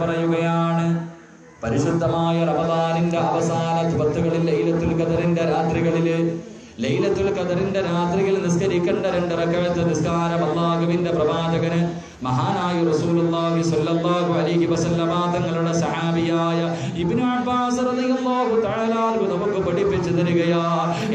പറയുകയാണ്, പരിശുദ്ധമായ റമദാനിന്റെ അവസാന 10 ലൈലത്തുൽ ഖദറിന്റെ രാത്രികളിൽ നിസ്കരിക്കേണ്ട 2 റക്അത്ത് നിസ്കാരം അല്ലാഹുവിന്റെ പ്രവാചകന് മഹാനായ റസൂലുള്ളാഹി സ്വല്ലല്ലാഹു അലൈഹി വസല്ലമ തങ്ങളുടെ സഹാബിയായ ഇബ്നു അബ്ബാസ് റളിയല്ലാഹു തആല അൻഹു നമുക്ക് പഠിപ്പിച്ചു തരികയാ.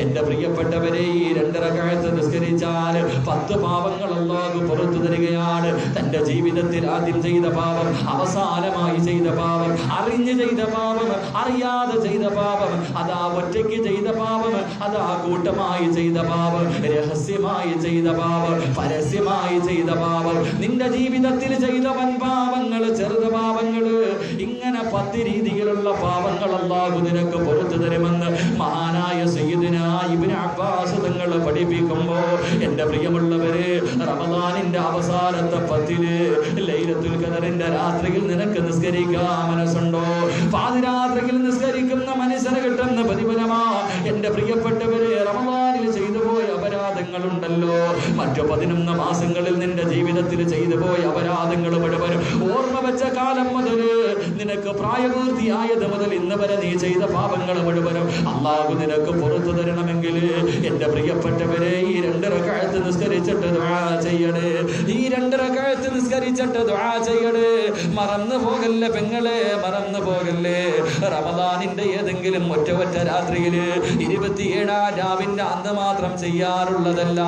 എൻ്റെ പ്രിയപ്പെട്ടവരെ, ഈ 2 റക്അത്ത് നിസ്കരിച്ചാൽ 10 പാപങ്ങൾ അല്ലാഹു പുറത്തു തരികയാണ്. തൻ്റെ ജീവിതത്തിൽ ആദ്യം ചെയ്ത പാപം, അവസാനമായി ചെയ്ത പാപം, അറിഞ്ഞു ചെയ്ത പാപം, അറിയാതെ ചെയ്ത പാപം, അതാ ഒറ്റയ്ക്ക് ചെയ്ത പാപം, അതാ കൂട്ടമായി ചെയ്ത പാപം, രഹസ്യമായി ചെയ്ത പാപം, പരസ്യമായി ചെയ്ത പാപം, നിന്റെ ജീവിതത്തിൽ ചെയ്ത വൻ പാപങ്ങൾ, ചെറുത പാപങ്ങൾ, ഇങ്ങനെ 10 രീതിയിലുള്ള പാപങ്ങൾ അല്ലാഹു നിനക്ക് പുറത്തു തരുമെന്ന് മഹാനായ സയ്യിദുനാ ഇബ്നു അബ്ബാസ് തങ്ങൾ പഠിപ്പിക്കുമ്പോൾ, എൻ്റെ പ്രിയമുള്ളവരെ, റമദാനിന്റെ അവസാനത്തെ 10 ലൈലത്തുൽ ഖദറിന്റെ രാത്രിയിൽ നിനക്ക് നിസ്കരിക്കാൻ മനസ്സുണ്ടോ? പാതിരാത്രിയിൽ നിസ്കരിക്കുന്ന മനുഷ്യന് കിട്ടുന്ന പ്രതിഫലമാ എൻ്റെ പ്രിയപ്പെട്ടവരെ, റമദാനിൽ ചെയ്തു പോയ അപരാധങ്ങളുണ്ടല്ലോ, മറ്റു 11 മാസങ്ങളിൽ നിന്റെ ജീവിതത്തിൽ ചെയ്തു പോയ അപരാധങ്ങൾ മുഴുവൻ ഓർമ്മ വെച്ച കാലം മുതൽ, നിനക്ക് പ്രായപൂർത്തിയായത് മുതൽ ഇന്ന് വരെ നീ ചെയ്ത പാപങ്ങൾ മുഴുവനും അല്ലാഹു നിനക്ക് പുറത്തു തരണമെങ്കിൽ എൻ്റെ പ്രിയപ്പെട്ടവരെ, ഈ 2 റക്അത്ത് നിസ്കരിച്ചിട്ട് ദുആ ചെയ്യണേ. ഈ 2 റക്അത്ത് നിസ്കരിച്ചിട്ട് ദുആ ചെയ്യണേ. മറന്നു പോകല്ലേ പെങ്ങളെ, മറന്നു പോകല്ലേ. റമദാനിന്റെ ഏതെങ്കിലും ഒറ്റ രാത്രിയിൽ 27 രാവിന്റെ അന്ന് മാത്രം ചെയ്യാറുള്ളതല്ല,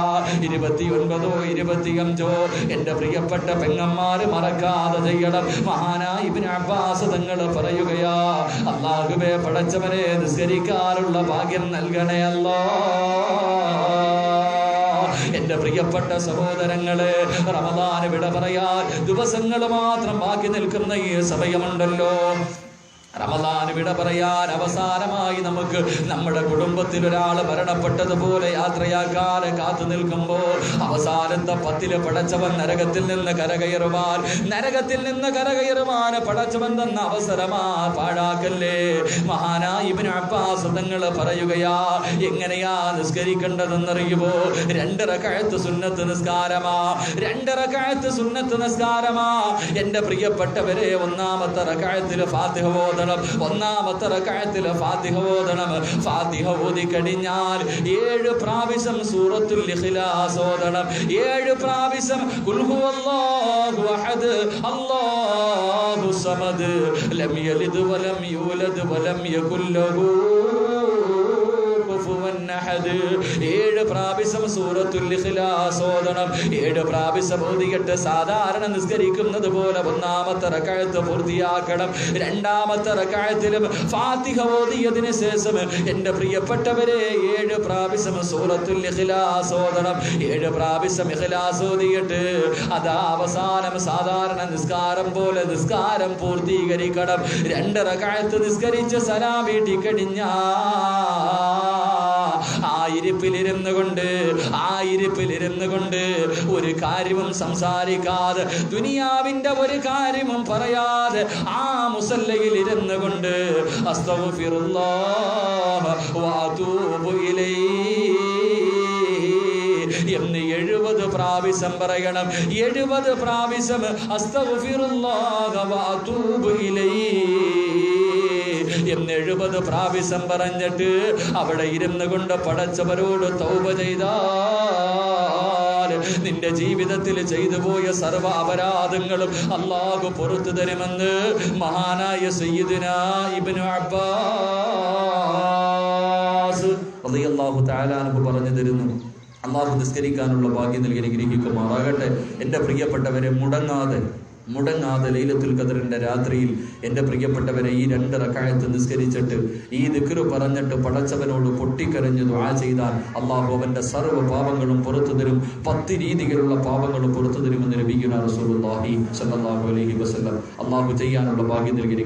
29 25 എൻ്റെ പ്രിയപ്പെട്ട പെങ്ങന്മാര് മറക്കാതെ ചെയ്യണം. മഹാനായ ഇബ്നു അബ്ബാസ് തങ്ങൾ പറയുകയാ, അല്ലാഹുവേ പടച്ചവനെ, നിസ്കരിക്കാനുള്ള ഭാഗ്യം നൽകണേ അല്ലാ. എൻ്റെ പ്രിയപ്പെട്ട സഹോദരങ്ങളെ, റമദാൻ വിട പറയാൻ ദിവസങ്ങൾ മാത്രം ബാക്കി നിൽക്കുന്ന ഈ സമയമുണ്ടല്ലോ, റമദാൻ വിട പറയാൻ അവസാനമായി നമുക്ക് നമ്മുടെ കുടുംബത്തിൽ ഒരാൾ മരണപ്പെട്ടതുപോലെ യാത്രയാക്കാൻ കാത്തു നിൽക്കുമ്പോൾ, അവസാനത്തെ 10 പടച്ചവൻ നരകത്തിൽ നിന്ന് കരകയറുവാൻ പടച്ചവൻ തന്ന അവസരമാ, പാഴാക്കല്ലേ. മഹാനായ ഇബ്നു അബ്ബാസ് തങ്ങൾ പറയുകയാ, എങ്ങനെയാ നിസ്കരിക്കേണ്ടതെന്നറിയുമോ? 2 റക്അത്ത് സുന്നത്ത് നിസ്കാരമാ, 2 റക്അത്ത് സുന്നത്ത് നിസ്കാരമാ. എൻ്റെ പ്രിയപ്പെട്ടവരെ, ഒന്നാമത്തെ റക്അത്തിൽ ഫാത്തിഹ ഓതണം, ഒന്നാമത്തെ റക്അത്തിൽ ഫാത്തിഹ ഓതണം. ഫാത്തിഹ ഓതി കഴിഞ്ഞാൽ 7 പ്രാവശ്യം സൂറത്തുൽ ഇഖ്ലാസ് ഓതണം, 7 പ്രാവശ്യം ഖുൽ ഹുവല്ലാഹു അഹദ് അല്ലാഹു സമദ് ലം യലിദ് വലം യൂലദ് വലം യകുൽ ലഹു കുഫുവൻ അഹദ്. 7 പ്രാവശ്യം സൂറത്തുൽ ഇഖ്ലാസ് ഓതണം. 7 പ്രാവശ്യം ഓതിയിട്ട് സാധാരണ നിസ്കരിക്കുന്നത് പോലെ ഒന്നാമത്തെ റക്അത്ത് പൂർത്തിയാക്കണം. രണ്ടാമത്തെ റക്അത്തിലും ഫാത്തിഹ ഓതിയതിനു ശേഷം എൻ്റെ പ്രിയപ്പെട്ടവരെ, 7 പ്രാവശ്യം സൂറത്തുൽ ഇഖ്ലാസ് ഓതണം. 7 പ്രാവശ്യം ഇഖ്ലാസ് ഓതിയിട്ട് അതാ അവസാനം സാധാരണ നിസ്കാരം പോലെ നിസ്കാരം പൂർത്തീകരിക്കണം. 2 റക്അത്ത് നിസ്കരിച്ച് സലാം വീട്ടി കഴിഞ്ഞാ ആ ഇരിപ്പിലിരുന്നു കൊണ്ട് ഒരു കാര്യവും സംസാരിക്കാതെ, ദുനിയാവിന്റെ ഒരു കാര്യവും പറയാതെ, ആ മുസല്ലയിൽ ഇരുന്നു കൊണ്ട് അസ്തഗ്ഫിറുല്ലാഹ് വഅതൂബു ഇലൈഹി എന്ന് 70 പ്രാവശ്യം പറയണം. 70 പ്രാവശ്യം അസ്തഗ്ഫിറുല്ലാഹ് വഅതൂബു ഇലൈഹി എന്ന് 70 പ്രാവശ്യം പറഞ്ഞിട്ട് അവിടെ ഇരുന്നു കൊണ്ട് പടച്ചവരോട് തൗബ ചെയ്താൽ നിന്റെ ജീവിതത്തിൽ ചെയ്തു പോയ സർവ്വ അപരാധങ്ങളും അല്ലാഹു പുറത്തു തരുമെന്ന് മഹാനായ സയ്യിദുനാ ഇബ്നു അബ്ബാസ് റളിയല്ലാഹു തആല അൻഹു പറഞ്ഞു തരുന്നു. അല്ലാഹു നിസ്കരിക്കാനുള്ള ഭാഗ്യം നൽകി അനുഗ്രഹിക്കുമാറാകട്ടെ. എൻ്റെ പ്രിയപ്പെട്ടവരെ, മുടങ്ങാതെ ലൈലത്തുൽ ഖദറിന്റെ രാത്രിയിൽ എൻ്റെ പ്രിയപ്പെട്ടവരെ, ഈ 2 റക്അത്ത് നിസ്കരിച്ചിട്ട് ഈ ദിക്ർ പറഞ്ഞിട്ട് പടച്ചവനോട് പൊട്ടിക്കരഞ്ഞ് ദുആ ചെയ്താൽ അല്ലാഹു അവന്റെ സർവ്വ പാപങ്ങളും പുറത്തു തരും. 10 രീതിയിലുള്ള പാപങ്ങളും പുറത്തു തരുമെന്ന് നബിയുനാ റസൂലുള്ളാഹി സ്വല്ലല്ലാഹു അലൈഹി വസല്ലം. അല്ലാഹു ചെയ്യാനുള്ള ഭാഗ്യം നൽകി